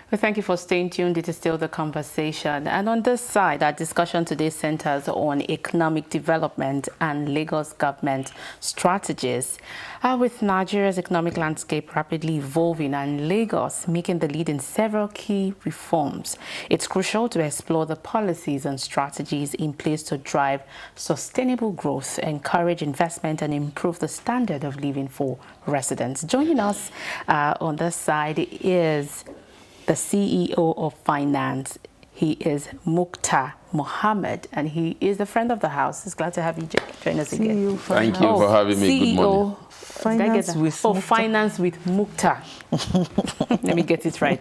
Well, thank you for staying tuned. It is still the conversation. And on this side, our discussion today centers on economic development and Lagos government strategies. With Nigeria's economic landscape rapidly evolving and Lagos making the lead in several key reforms, it's crucial to explore the policies and strategies in place to drive sustainable growth, encourage investment, and improve the standard of living for residents. Joining us on this side is the CEO of Finance. He is Mukhtar Mohammed, and he is a friend of the house. He's glad to have you join us again. Thank you for having me. Good morning. Finance with Mukhtar. Let me get it right.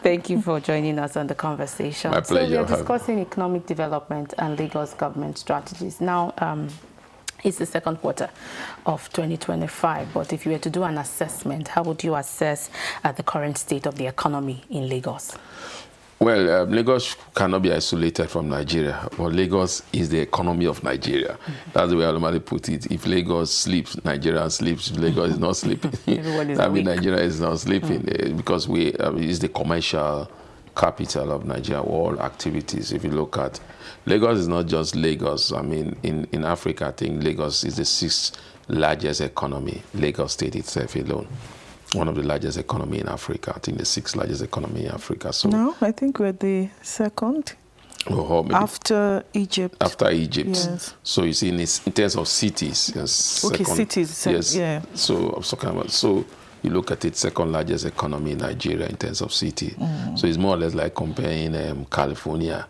Thank you for joining us on the conversation. My pleasure. So we are discussing economic development and Lagos government strategies. Now, it's the second quarter of 2025, but if you were to do an assessment, how would you assess the current state of the economy in Lagos? Well, Lagos cannot be isolated from Nigeria, but Lagos is the economy of Nigeria. That's the way I normally put it. If Lagos sleeps, Nigeria sleeps. If Lagos is not sleeping, I mean Nigeria is not sleeping because it's the commercial capital of Nigeria, all activities. If you look at Lagos, is not just Lagos. I mean, in Africa, I think Lagos is the sixth largest economy. Lagos state itself alone, one of the largest economy in Africa. I think the sixth largest economy in Africa. So no, I think we're the second. After Egypt. After Egypt. Yes. So you see, in terms of cities, yes, okay, cities. Yes. Yeah. So I was talking about you look at it, second largest economy in Nigeria in terms of city. So it's more or less like comparing California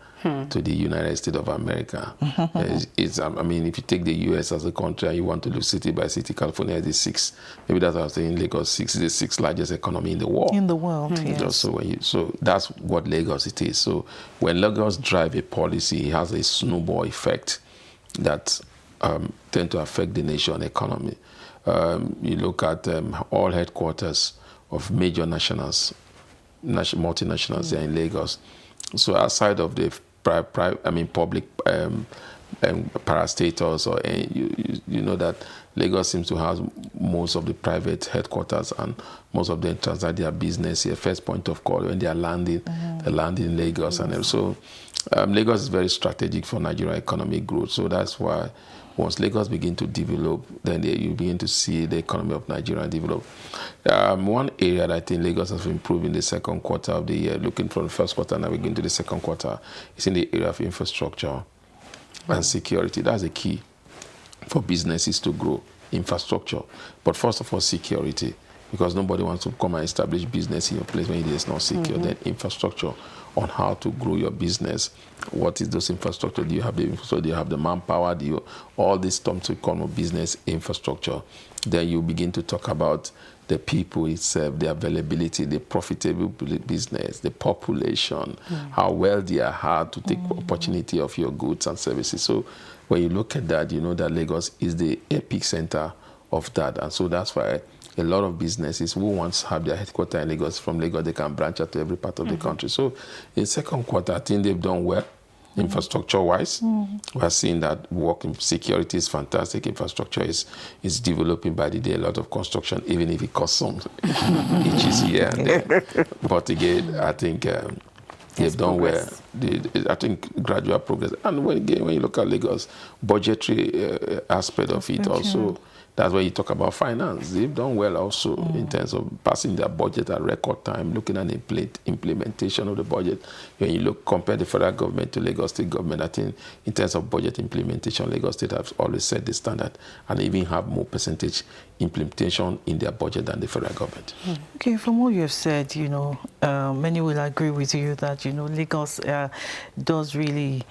to the United States of America. I mean, if you take the U.S. as a country and you want to look city by city, California is the sixth. Maybe that's what I was saying. Lagos is the sixth largest economy in the world. In the world, yes. So that's what Lagos it is. So when Lagos drive a policy, it has a snowball effect that tend to affect the nation economy. You look at all headquarters of major multinationals, they're in Lagos. So outside of the public parastatals, or you know that Lagos seems to have most of the private headquarters, and most of them transact their business here. First point of call when they are landing, they land in Lagos, and so Lagos is very strategic for Nigerian economic growth. So that's why once Lagos begin to develop, then you begin to see the economy of Nigeria develop. One area that I think Lagos has improved in the second quarter of the year, looking from the first quarter now we get into the second quarter, is in the area of infrastructure and security. That's a key for businesses to grow, infrastructure. But first of all, security, because nobody wants to come and establish business in your place when it is not secure. Then infrastructure on how to grow your business. What is those infrastructure? Do you have the infrastructure? Do you have the manpower? Do you all this stuff to come with business infrastructure? Then you begin to talk about the people itself, the availability, the profitable business, the population, how well they are hard to take opportunity of your goods and services. So when you look at that, you know that Lagos is the epic center of that. And so that's why a lot of businesses who once have their headquarters in Lagos, from Lagos they can branch out to every part of the country. So in second quarter, I think they've done well infrastructure-wise. We're seeing that work in security is fantastic. Infrastructure is developing by the day. A lot of construction, even if it costs some inches here and there. But again, I think they've done well. I think gradual progress. And when you look at Lagos, budgetary aspect of it also, that's why you talk about finance. They've done well also in terms of passing their budget at record time, looking at implementation of the budget. When you compare the federal government to Lagos State government, I think in terms of budget implementation, Lagos State has always set the standard and even have more percentage implementation in their budget than the federal government. Okay, from what you have said, you know, many will agree with you that, you know, Lagos does really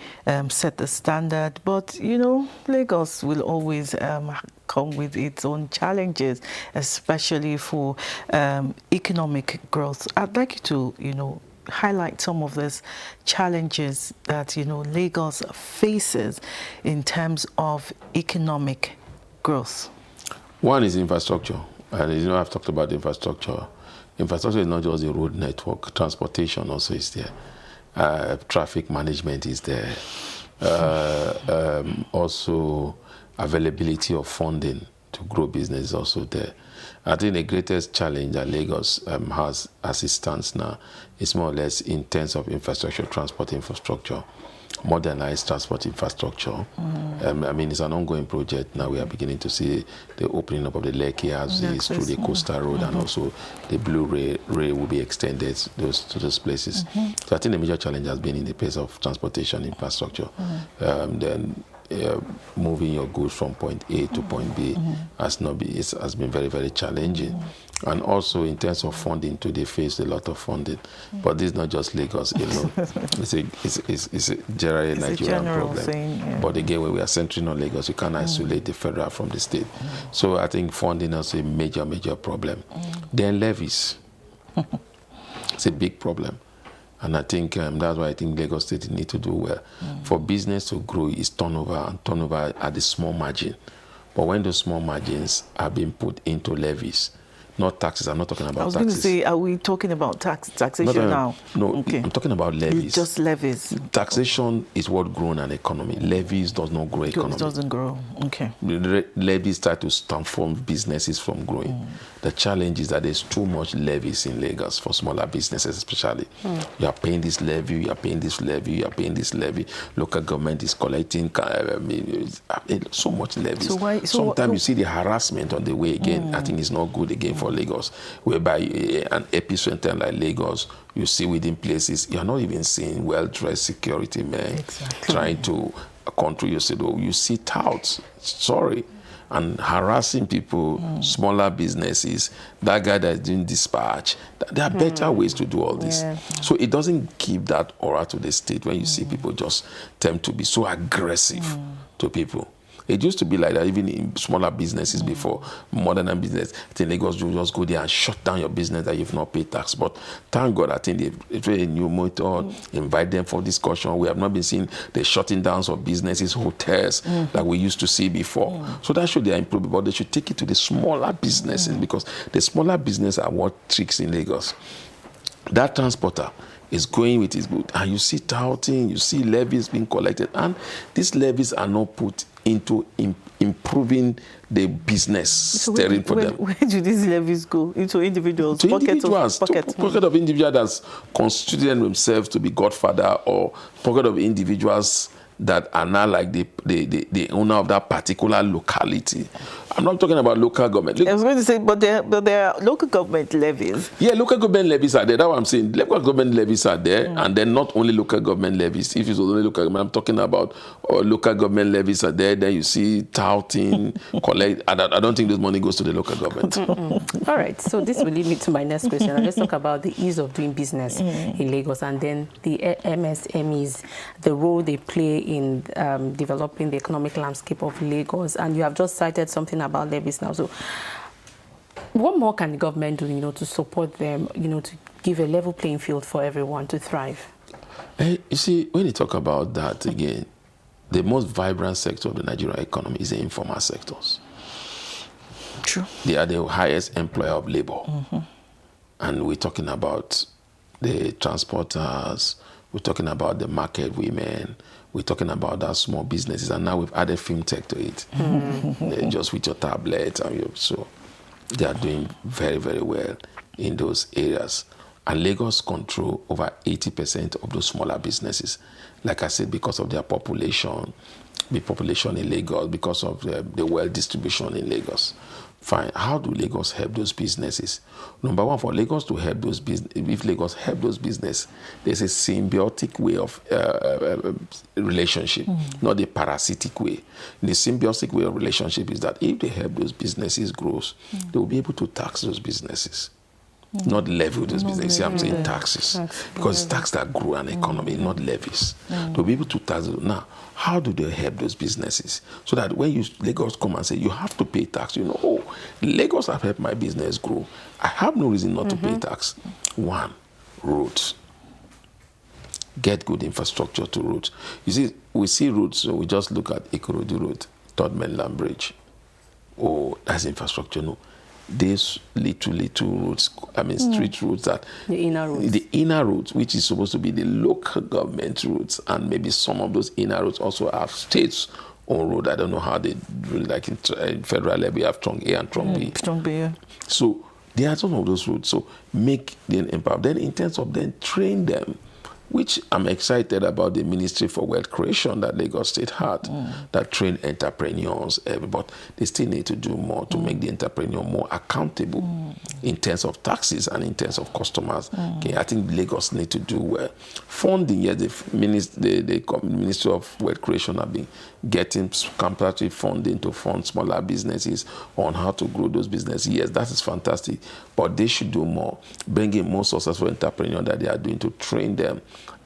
set the standard, but, you know, Lagos will always come with its own challenges, especially for economic growth. I'd like you to, you know, highlight some of these challenges that, you know, Lagos faces in terms of economic growth. One is infrastructure. And, you know, I've talked about infrastructure. Infrastructure is not just the road network. Transportation also is there. Traffic management is there. Also, availability of funding to grow business is also there. I think the greatest challenge that Lagos has as it stands now is more or less in terms of infrastructure, transport infrastructure, modernized transport infrastructure. I mean, it's an ongoing project. Now we are beginning to see the opening up of the Lekki axis through the Coastal Road, and also the Blue Rail will be extended to those places. So I think the major challenge has been in the pace of transportation infrastructure. Then moving your goods from point A to point B has been very, very challenging. And also in terms of funding too, they face a lot of funding. But this is not just Lagos alone. It's a general Nigerian problem. Thing, But again, when we are centering on Lagos, you can't isolate the federal from the state. So I think funding is a major, major problem. Then levies. It's a big problem. And I think that's why I think Lagos State need to do well. For business to grow is turnover, and turnover at the small margin. But when those small margins are being put into levies, not taxes, I'm not talking about taxes. I was going to say, are we talking about taxation now? No, okay. I'm talking about levies. It's just levies. Taxation is what grows an economy. Levies does not grow economy. It doesn't grow, okay. Levies try to transform businesses from growing. The challenge is that there's too much levies in Lagos for smaller businesses especially. You are paying this levy, you are paying this levy, you are paying this levy. Local government is collecting so much levies. Sometimes you see the harassment on the way again. I think it's not good again for Lagos, whereby an epicenter like Lagos, you see within places, you're not even seeing well-dressed security men trying to control your city. You see touts, and harassing people, smaller businesses, that guy that's doing dispatch. There are better ways to do all this. So it doesn't give that aura to the state when you see people just tend to be so aggressive to people. It used to be like that even in smaller businesses before, modern business. I think Lagos will just go there and shut down your business that you've not paid tax. But thank God, I think they've created a new method, invite them for discussion. We have not been seeing the shutting down of businesses, hotels that we used to see before. So that should they are improving, but they should take it to the smaller businesses because the smaller business are what tricks in Lagos. That transporter is going with his good, and you see touting, you see levies being collected, and these levies are not put into improving the business, steering for them. Where do these levies go? Into individuals? To individuals, pocket of individuals that constitute themselves to be godfather, or pocket of individuals that are now like the owner of that particular locality. I'm not talking about local government. I was going to say, but there are local government levies. Yeah, local government levies are there. That's what I'm saying. Local government levies are there, and then not only local government levies. If it's only local government, I'm talking about local government levies are there. Then you see touting, collect. I don't think this money goes to the local government. All right, so this will lead me to my next question. Let's talk about the ease of doing business in Lagos, and then the MSMEs, the role they play in developing the economic landscape of Lagos. And you have just cited something about levies now. So what more can the government do, to support them, to give a level playing field for everyone to thrive? You see, when you talk about that again, the most vibrant sector of the Nigerian economy is the informal sectors. True. They are the highest employer of labor. And we're talking about the transporters, we're talking about the market women, we're talking about our small businesses, and now we've added fintech to it. Just with your tablet, so they are doing very, very well in those areas. And Lagos control over 80% of those smaller businesses. Like I said, because of their population, the population in Lagos, because of the wealth distribution in Lagos. Fine. How do Lagos help those businesses? Number one, for Lagos to help those business, if Lagos help those business, there's a symbiotic way of relationship, not a parasitic way. The symbiotic way of relationship is that if they help those businesses grow, they will be able to tax those businesses. Not levy those businesses. See, I'm saying taxes. Because it's tax that grow an economy, not levies. To be able to tax them. Now, how do they help those businesses? So that when Lagos come and say, you have to pay tax, Lagos have helped my business grow. I have no reason not to pay tax. One, roads. Get good infrastructure to roads. You see, we see roads, so we just look at Ikorodu Road, Third Mainland Bridge. Oh, that's infrastructure. No. These little roads, street roads that... The inner roads. The inner roads, which is supposed to be the local government roads, and maybe some of those inner roads also have states own road. I don't know how they do it. Like in federal level, you have Trong A and Trong B. Trong B, yeah. So there are some of those routes. So make them empower. Then in terms of then train them, which I'm excited about the Ministry for Wealth Creation that Lagos State had, that train entrepreneurs, but they still need to do more to make the entrepreneur more accountable in terms of taxes and in terms of customers. Okay, I think Lagos need to do well. Funding, yes, the Ministry of Wealth Creation have been getting comparative funding to fund smaller businesses on how to grow those businesses. Yes, that is fantastic, but they should do more, bring in more successful entrepreneurs that they are doing to train them.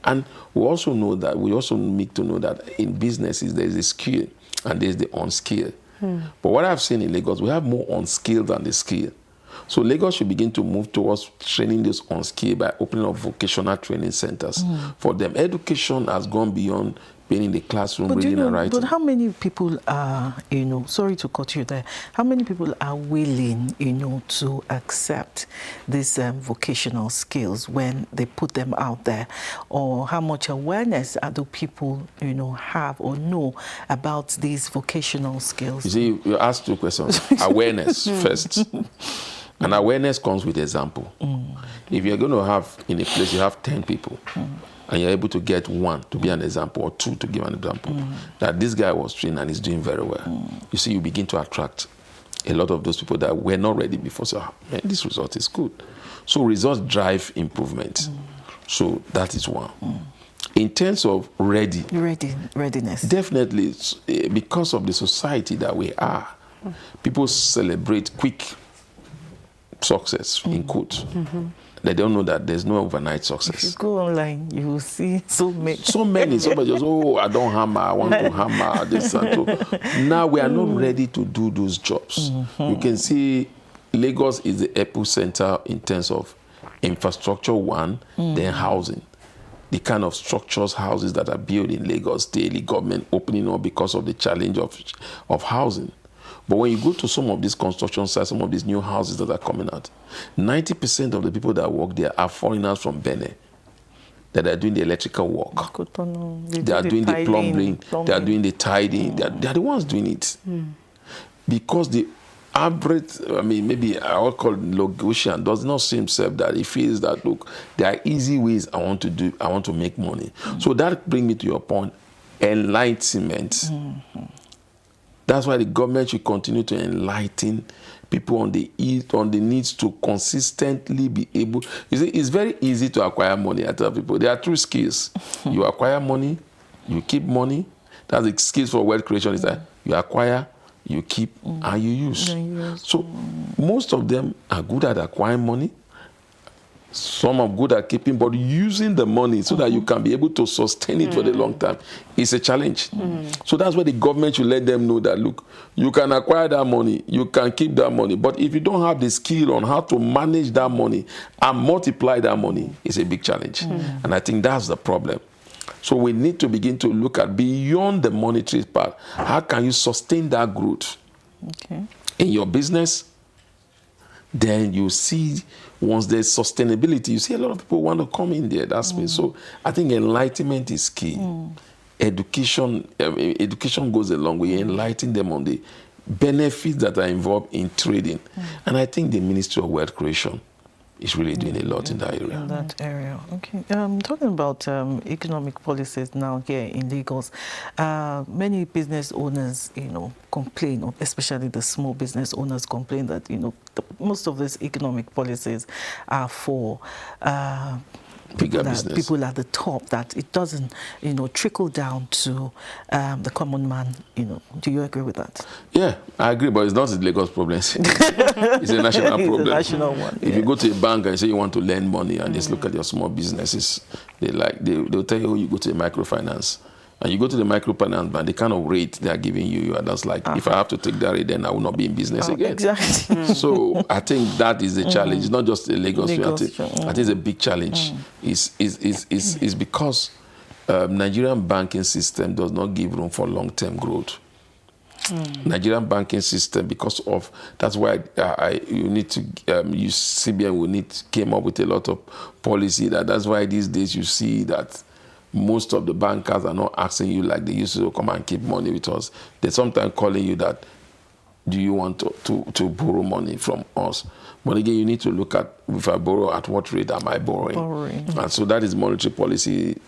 And we also need to know that in businesses there is a skill and there is the unskilled. But what I've seen in Lagos, we have more unskilled than the skilled. So Lagos should begin to move towards training those unskilled by opening up vocational training centers for them. Education has gone beyond being in the classroom, reading and writing. But how many people are, sorry to cut you there, how many people are willing, to accept these vocational skills when they put them out there? Or how much awareness do people, have or know about these vocational skills? You see, you asked two questions. Awareness first. And awareness comes with example. If you're going to have, in a place, you have 10 people, and you're able to get one to be an example or two to give an example, that this guy was trained and is doing very well. You see, you begin to attract a lot of those people that were not ready before. So, man, this result is good. So results drive improvement. So that is one. In terms of readiness. Definitely, because of the society that we are, people celebrate quick success, in quotes. They don't know that there's no overnight success. If you go online, you will see so many. Somebody just, I don't hammer, I want to hammer this and so. Now we are not ready to do those jobs. You can see Lagos is the epicenter in terms of infrastructure, one, then housing. The kind of structures, houses that are built in Lagos daily, government opening up because of the challenge of housing. But when you go to some of these construction sites, some of these new houses that are coming out, 90% of the people that work there are foreigners from Benin that are doing the electrical work. They are doing the plumbing, they are doing the tidying, they are the ones doing it. Because the average, maybe I would call it Lagosian, does not see himself that he feels that, look, there are easy ways I want to make money. So that brings me to your point, enlightenment. That's why the government should continue to enlighten people on the needs to consistently be able. You see, it's very easy to acquire money. I tell people there are two skills. You acquire money, you keep money. That's the skills for wealth creation. Is that you acquire, you keep, and you use. So most of them are good at acquiring money. Some are good at keeping, but using the money so that you can be able to sustain it for the long time is a challenge. So that's why the government should let them know that, look, you can acquire that money, you can keep that money, but if you don't have the skill on how to manage that money and multiply that money, it's a big challenge. And I think that's the problem. So we need to begin to look at beyond the monetary part. How can you sustain that growth in your business? Then you see, once there's sustainability, you see a lot of people want to come in there. That's me. So I think enlightenment is key. Education goes a long way. Enlighten them on the benefits that are involved in trading. And I think the Ministry of Wealth Creation is really doing a lot in that area. In that area, okay. Talking about economic policies now here in Lagos, many business owners, complain, especially the small business owners complain that, most of these economic policies are for people at the top, that it doesn't, trickle down to the common man. Do you agree with that? Yeah, I agree, but it's not a Lagos problem. It's a national problem. It's a national one. If you go to a bank and say you want to lend money and just look at your small businesses, they'll tell you, you go to a microfinance. And you go to the microfinance bank, the kind of rate they are giving you, you are just like, if I have to take that rate, then I will not be in business again. Exactly. So I think that is the challenge. It's not just the Lagos. I think it's a big challenge. It's because Nigerian banking system does not give room for long-term growth. Nigerian banking system, because of that's why CBN came up with a lot of policy. That's why these days you see that most of the bankers are not asking you like they used to come and keep money with us. They're sometimes calling you that, do you want to borrow money from us? But again, you need to look at, if I borrow, at what rate am I borrowing? And so that is monetary policy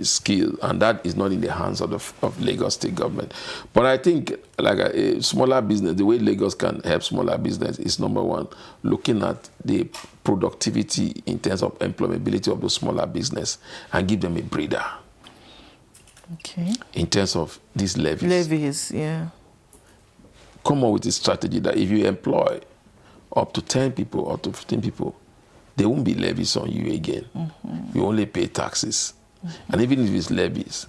skill, and that is not in the hands of Lagos State government. But I think, like a smaller business, the way Lagos can help smaller business is, number one, looking at the productivity in terms of employability of the smaller business and give them a breather. Okay. In terms of these levies. Levies, yeah. Come up with a strategy that if you employ up to 10 people, up to 15 people, there won't be levies on you again. You only pay taxes. And even if it's levies,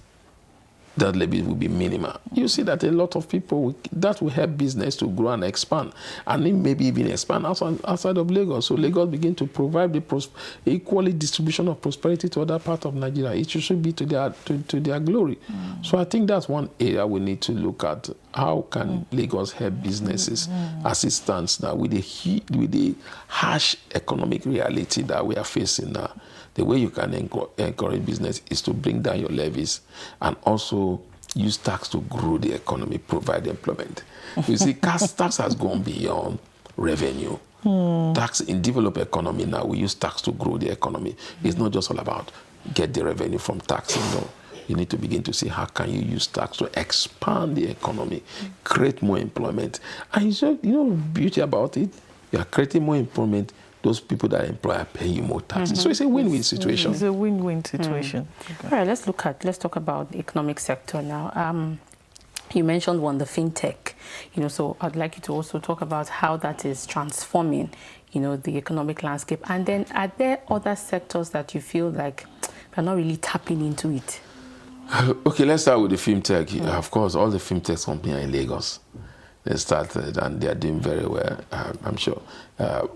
that levy will be minimal. You see that a lot of people, that will help business to grow and expand, and maybe even expand outside of Lagos. So Lagos begin to provide the equally distribution of prosperity to other parts of Nigeria. It should be to their glory. So I think that's one area we need to look at. How can Lagos help businesses as it stands now with the harsh economic reality that we are facing now? The way you can encourage business is to bring down your levies and also use tax to grow the economy, provide employment. You see, tax has gone beyond revenue. Tax in developed economy now, we use tax to grow the economy. It's not just all about get the revenue from taxing, no. You need to begin to see how can you use tax to expand the economy, create more employment. And so, you know, the beauty about it, you are creating more employment. Those people that employ are paying you more taxes. So it's a win-win situation. It's a win-win situation. Okay. All right, let's talk about the economic sector now. You mentioned the fintech, you know, so I'd like you to also talk about how that is transforming, you know, the economic landscape. And then are there other sectors that you feel like we're not really tapping into it? Okay, let's start with the fintech. Of course, all the fintech companies are in Lagos. They started and they are doing very well. I'm sure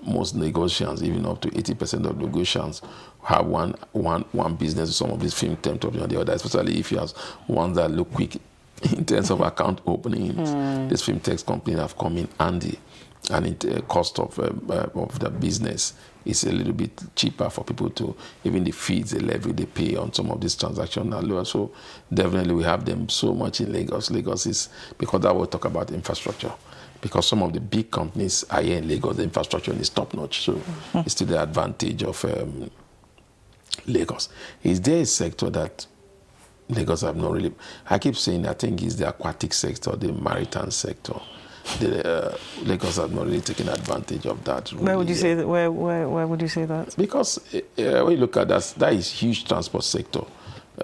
most negotiants, even up to 80% of negotiants, have one business with some of these fintech companies or the other, especially if you have ones that look quick in terms of account openings. These fintech companies have come in handy, and the cost of the business is a little bit cheaper for people to, even the fees, the levy they pay on some of these transactions are lower. So definitely we have them so much in Lagos. Lagos is, because that will talk about infrastructure. Because some of the big companies are here in Lagos, the infrastructure is top notch. So it's to the advantage of Lagos. Is there a sector that Lagos have not really, I keep saying, I think it's the aquatic sector, the maritime sector. Lagos has not really taken advantage of that. Really. Where would you say that? Where would you say that? Because when you look at that is huge transport sector.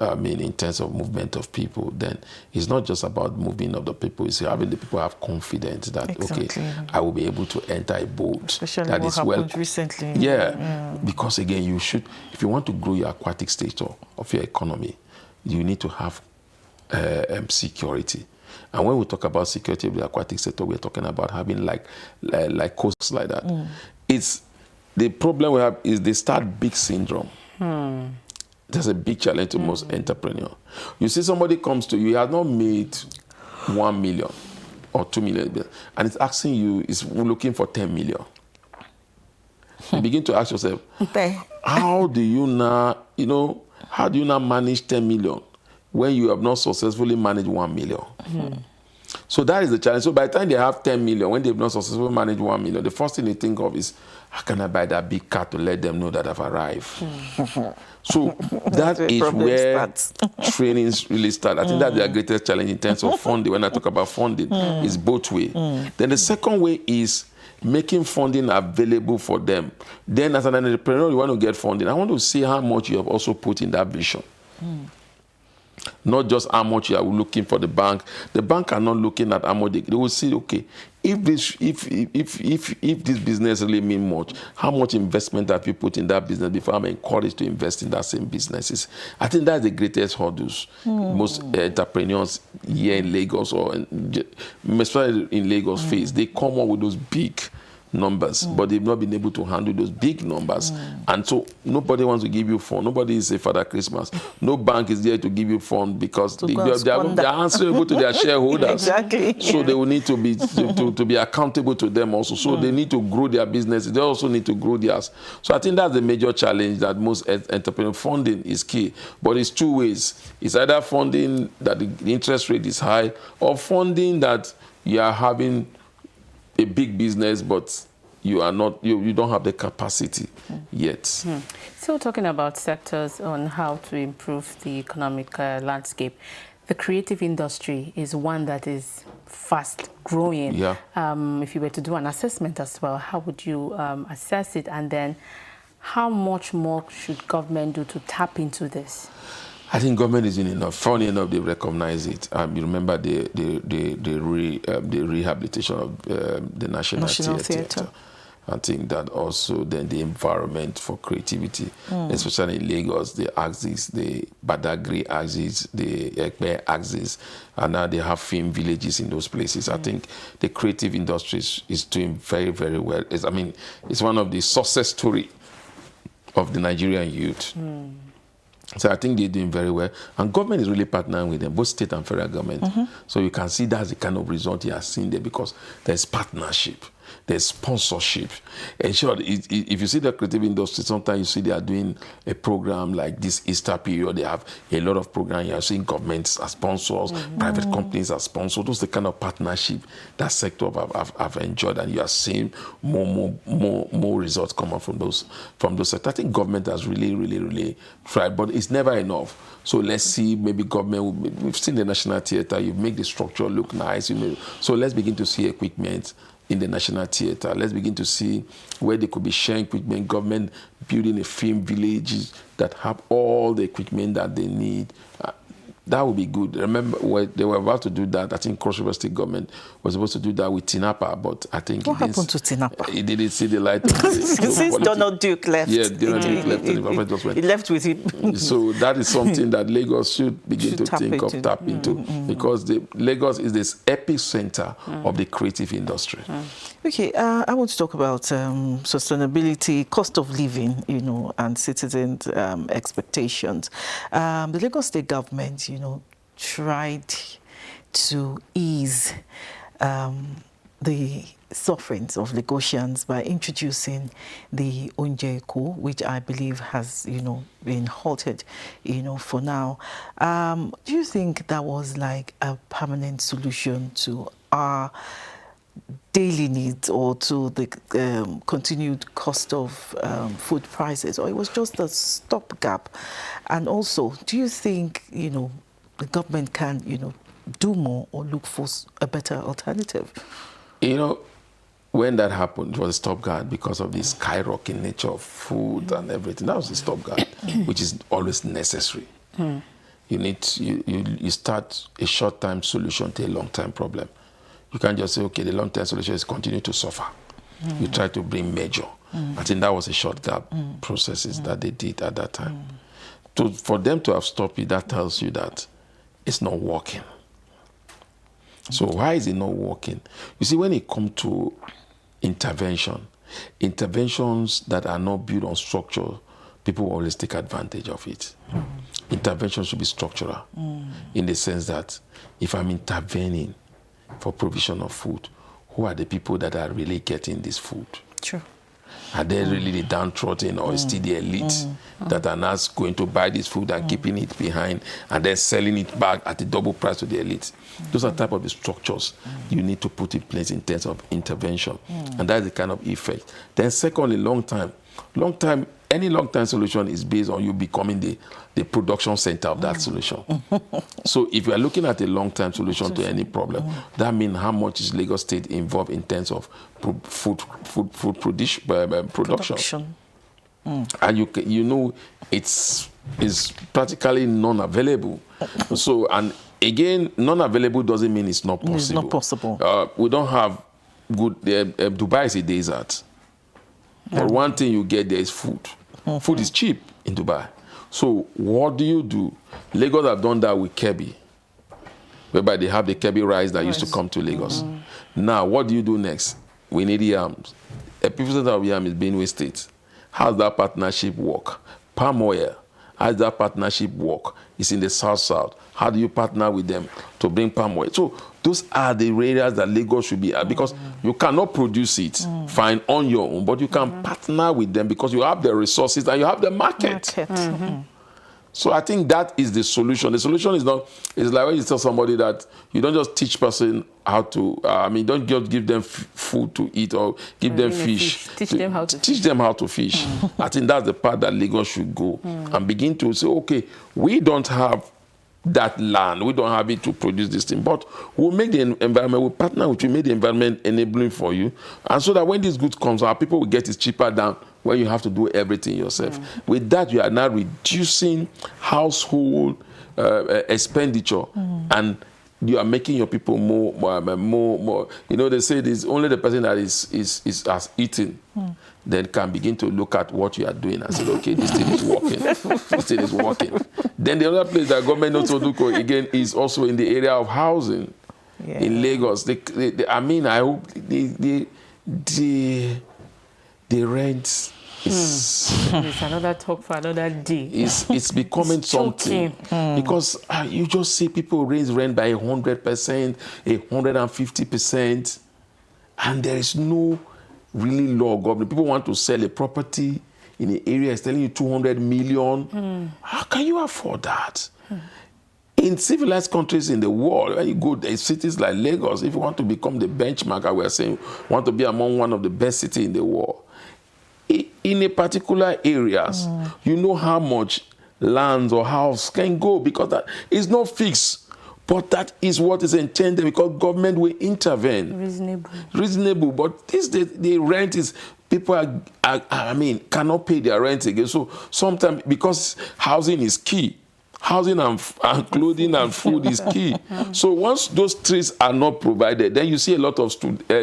I mean, in terms of movement of people, then it's not just about moving of the people. It's having the people have confidence that okay, I will be able to enter a boat. Especially that what is happened recently. Yeah, because again, you should, if you want to grow your aquatic sector of your economy, you need to have security. And when we talk about security of the aquatic sector, we're talking about having like coasts like that. It's the problem we have is the start big syndrome. That's a big challenge to most entrepreneurs. You see somebody comes to you, he has not made 1 million or 2 million, and it's asking you, is looking for 10 million. You begin to ask yourself, how do you now manage 10 million? When you have not successfully managed 1 million. So that is the challenge. So by the time they have 10 million, when they've not successfully managed 1 million, the first thing they think of is, how can I buy that big car to let them know that I've arrived? So that is where trainings really start. I think that's their greatest challenge in terms of funding. When I talk about funding, it's both ways. Then the second way is making funding available for them. Then as an entrepreneur, you want to get funding. I want to see how much you have also put in that vision. Not just how much you are looking for the bank. The bank are not looking at how much they will see, okay, if this business really mean much, how much investment have you put in that business before I'm encouraged to invest in that same businesses? I think that's the greatest hurdles most entrepreneurs here in Lagos or especially in Lagos face. They come up with those big numbers, but they've not been able to handle those big numbers. And so nobody wants to give you fund. Nobody is a Father Christmas. No bank is there to give you fund because they're answerable to their shareholders. Exactly. So they will need to be to be accountable to them also. So they need to grow their business. They also need to grow theirs. So I think that's the major challenge that most entrepreneur funding is key. But it's two ways. It's either funding that the interest rate is high, or funding that you are having a big business, but you don't have the capacity yet. Still talking about sectors on how to improve the economic landscape. The creative industry is one that is fast growing. Yeah. If you were to do an assessment as well, how would you assess it? And then how much more should government do to tap into this? I think government is doing enough. Funny enough, they recognize it. You remember the rehabilitation of the National Theatre. I think that also then the environment for creativity, especially in Lagos, the axis, the Badagry axis, the Ekpe axis, and now they have film villages in those places. I think the creative industry is doing very, very well. It's one of the success story of the Nigerian youth. So I think they're doing very well. And government is really partnering with them, both state and federal government. So you can see that's the kind of result you are seeing there because there's partnership, there's sponsorship. And sure, if you see the creative industry, sometimes you see they are doing a program like this Easter period. They have a lot of programs. You are seeing governments as sponsors, private companies as sponsors. Those are the kind of partnership that sector have enjoyed, and you are seeing more results come out from those sectors. I think government has really tried, but it's never enough. So let's see, maybe government, we've seen the National Theatre, you make the structure look nice, So let's begin to see equipment in the National Theatre. Let's begin to see where they could be sharing equipment, government building a film village that have all the equipment that they need. That would be good. Remember, they were about to do that. I think Cross River State government was supposed to do that with Tinapa, but I think what happened to Tinapa? It didn't see the light. Since Donald Duke left. Yeah, Donald Duke left. He left with him. So that is something that Lagos should begin to tap into, because Lagos is this epicenter of the creative industry. Okay, I want to talk about sustainability, cost of living, and citizens' expectations. The Lagos State government, tried to ease the sufferings of Lagosians by introducing the Oúnjẹ Èkó, which I believe has, been halted, for now. Do you think that was like a permanent solution to our daily needs or to the continued cost of food prices, or it was just a stopgap? And also, do you think, the government can, do more or look for a better alternative? When that happened, it was a stopgap because of the skyrocketing nature of food and everything. That was a stopgap, which is always necessary. You start a short-term solution to a long-term problem. You can't just say, okay, the long-term solution is continue to suffer. You try to bring major. I think that was a short gap processes that they did at that time. For them to have stopped it, that tells you that it's not working. So why is it not working? You see, when it comes to interventions that are not built on structure, people always take advantage of it. Intervention should be structural in the sense that if I'm intervening for provision of food, who are the people that are really getting this food? Sure. Are they really the downtrodden, or is still the elite that are not going to buy this food and keeping it behind and then selling it back at the double price to the elite? Those are type of the structures you need to put in place in terms of intervention. And that's the kind of effect. Then secondly, any long-term solution is based on you becoming the production center of that solution. So if you are looking at a long-term solution to any problem, that means how much is Lagos State involved in terms of food production. And it's practically non-available. So, and again, non-available doesn't mean it's not possible. It's not possible. We don't have good, Dubai is a desert. But one thing you get there is food. Food is cheap in Dubai. So what do? Lagos have done that with Kebbi, whereby they have the Kebbi rice that used to come to Lagos. Now, what do you do next? we need yams. A 50% of yam is Benue State. How does that partnership work? Palm oil. How does that partnership work? It's in the South. How do you partner with them to bring palm oil? So those are the areas that Lagos should be at, because you cannot produce it fine on your own, but you can partner with them because you have the resources and you have the market. So I think that is the solution. The solution is not, it's like when you tell somebody that you don't just teach person how to, don't just give them food to eat or give them fish. Teach them how to teach them how to fish. I think that's the part that Lagos should go and begin to say, okay, we don't have that land, we don't have it to produce this thing, but we'll make the environment, we'll partner with you, make the environment enabling for you, and so that when this goods comes out, people will get it cheaper than when you have to do everything yourself. With that, you are now reducing household expenditure, and you are making your people more. You know, they say it's only the person that has eaten then can begin to look at what you are doing and say, okay, this thing is working. This thing is working. Then the other place that government also do again is also in the area of housing in Lagos. I hope the rent is it's another talk for another day. It's becoming something because you just see people raise rent by 100%, 150%, and there is no really law government. People want to sell a property in an area is telling you 200 million. How can you afford that? In civilized countries in the world, when you go to cities like Lagos, if you want to become the benchmark, we are saying, want to be among one of the best cities in the world, in a particular areas, you know how much lands or house can go, because that is not fixed. But that is what is intended, because government will intervene. Reasonable. But the rent is, people cannot pay their rent again. So sometimes, because housing is key, housing and clothing and food is key. So once those things are not provided, then you see a lot of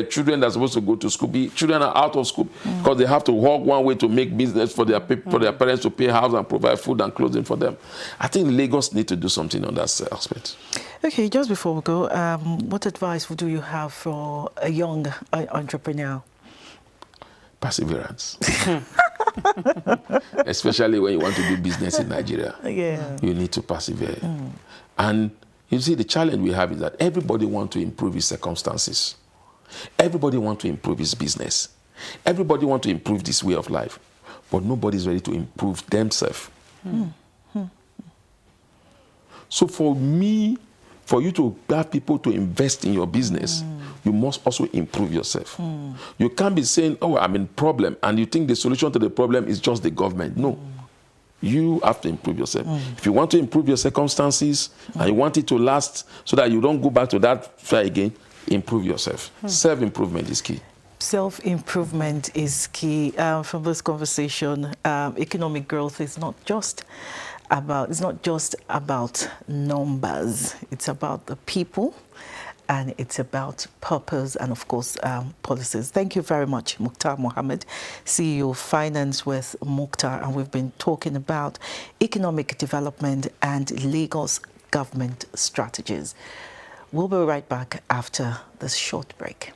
children that are supposed to go to school. Children are out of school because they have to walk one way to make business for their parents to pay house and provide food and clothing for them. I think Lagos need to do something on that aspect. Okay, just before we go, what advice do you have for a young entrepreneur? Perseverance. Especially when you want to do business in Nigeria. You need to persevere. And you see, the challenge we have is that everybody wants to improve his circumstances. Everybody wants to improve his business. Everybody wants to improve this way of life. But nobody is ready to improve themselves. So for you to have people to invest in your business, you must also improve yourself. You can't be saying, oh, I'm in problem, and you think the solution to the problem is just the government. No. You have to improve yourself. If you want to improve your circumstances and you want it to last so that you don't go back to that fight again, improve yourself. Self-improvement is key. Self-improvement is key. From this conversation, economic growth is not just about numbers. It's about the people, and it's about purpose and, of course, policies. Thank you very much, Mukhtar Mohammed, CEO of Finance with Mukhtar, and we've been talking about economic development and Lagos government strategies. We'll be right back after this short break.